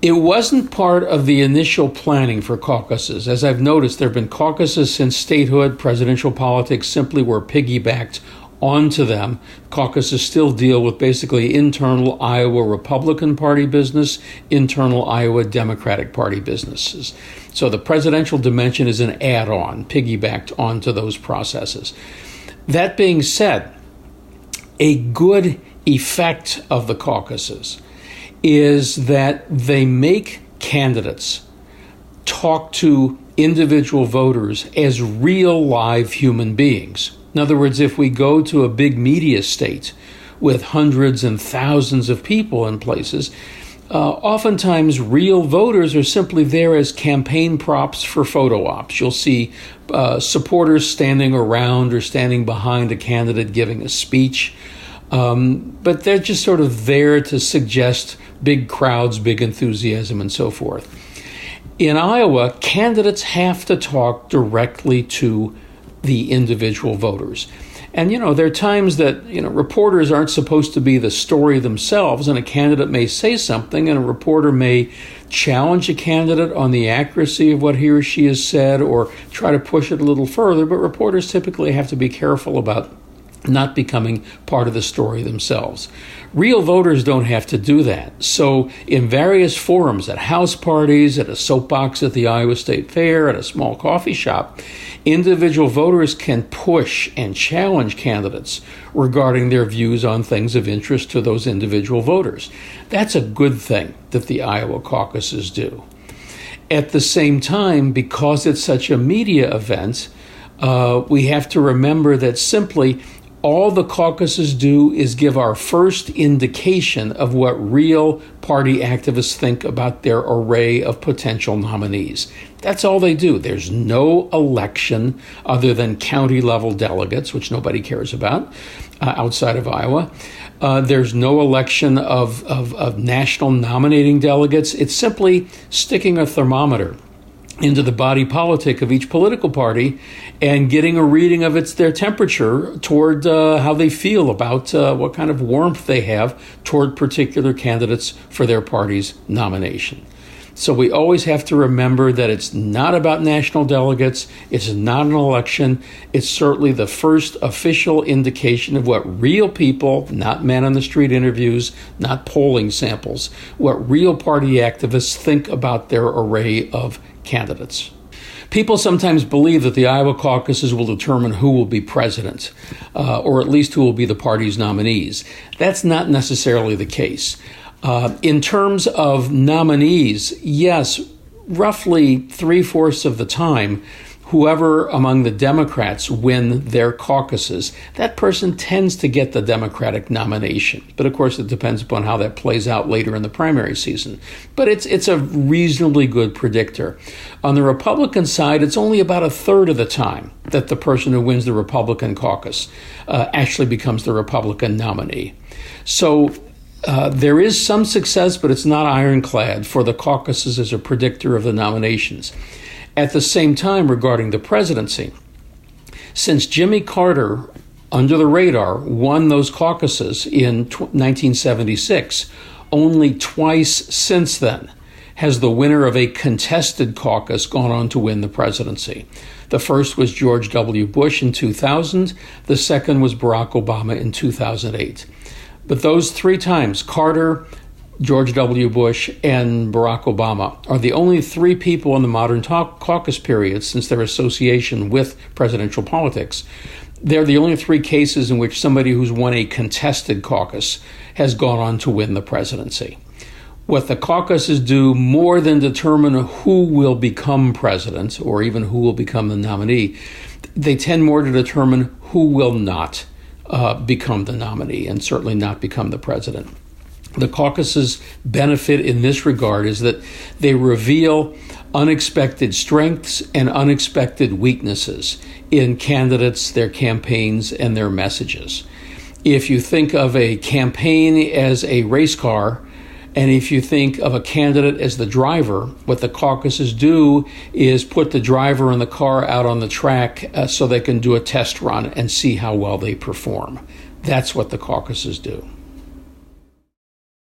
It wasn't part of the initial planning for caucuses. As I've noticed, there have been caucuses since statehood. Presidential politics simply were piggybacked onto them. Caucuses still deal with basically internal Iowa Republican Party business, internal Iowa Democratic Party businesses. So the presidential dimension is an add-on, piggybacked onto those processes. That being said, a good effect of the caucuses is that they make candidates talk to individual voters as real live human beings. In other words, if we go to a big media state with hundreds and thousands of people in places, oftentimes real voters are simply there as campaign props for photo ops. You'll see supporters standing around or standing behind a candidate giving a speech, but they're just sort of there to suggest big crowds, big enthusiasm, and so forth. In Iowa, candidates have to talk directly to the individual voters. And, there are times that, reporters aren't supposed to be the story themselves, and a candidate may say something, and a reporter may challenge a candidate on the accuracy of what he or she has said or try to push it a little further, but reporters typically have to be careful about not becoming part of the story themselves. Real voters don't have to do that. So in various forums, at house parties, at a soapbox at the Iowa State Fair, at a small coffee shop, individual voters can push and challenge candidates regarding their views on things of interest to those individual voters. That's a good thing that the Iowa caucuses do. At the same time, because it's such a media event, we have to remember that simply all the caucuses do is give our first indication of what real party activists think about their array of potential nominees. That's all they do. There's no election other than county-level delegates, which nobody cares about outside of Iowa. There's no election of national nominating delegates. It's simply sticking a thermometer into the body politic of each political party and getting a reading of their temperature toward how they feel about what kind of warmth they have toward particular candidates for their party's nomination. So we always have to remember that it's not about national delegates. It's not an election. It's certainly the first official indication of what real people, not man on the street interviews, not polling samples, what real party activists think about their array of candidates. People sometimes believe that the Iowa caucuses will determine who will be president, or at least who will be the party's nominees. That's not necessarily the case. In terms of nominees, yes, roughly 3/4 of the time, whoever among the Democrats win their caucuses, that person tends to get the Democratic nomination. But of course, it depends upon how that plays out later in the primary season. But it's a reasonably good predictor. On the Republican side, it's only about 1/3 of the time that the person who wins the Republican caucus actually becomes the Republican nominee. So there is some success, but it's not ironclad for the caucuses as a predictor of the nominations. At the same time, regarding the presidency, since Jimmy Carter, under the radar, won those caucuses in 1976, only twice since then has the winner of a contested caucus gone on to win the presidency. The first was George W. Bush in 2000. The second was Barack Obama in 2008. But those three times, Carter, George W. Bush, and Barack Obama are the only three people in the modern caucus period since their association with presidential politics. They're the only three cases in which somebody who's won a contested caucus has gone on to win the presidency. What the caucuses do more than determine who will become president or even who will become the nominee, they tend more to determine who will not become the nominee and certainly not become the president. The caucuses' benefit in this regard is that they reveal unexpected strengths and unexpected weaknesses in candidates, their campaigns, and their messages. If you think of a campaign as a race car, and if you think of a candidate as the driver, what the caucuses do is put the driver and the car out on the track so they can do a test run and see how well they perform. That's what the caucuses do.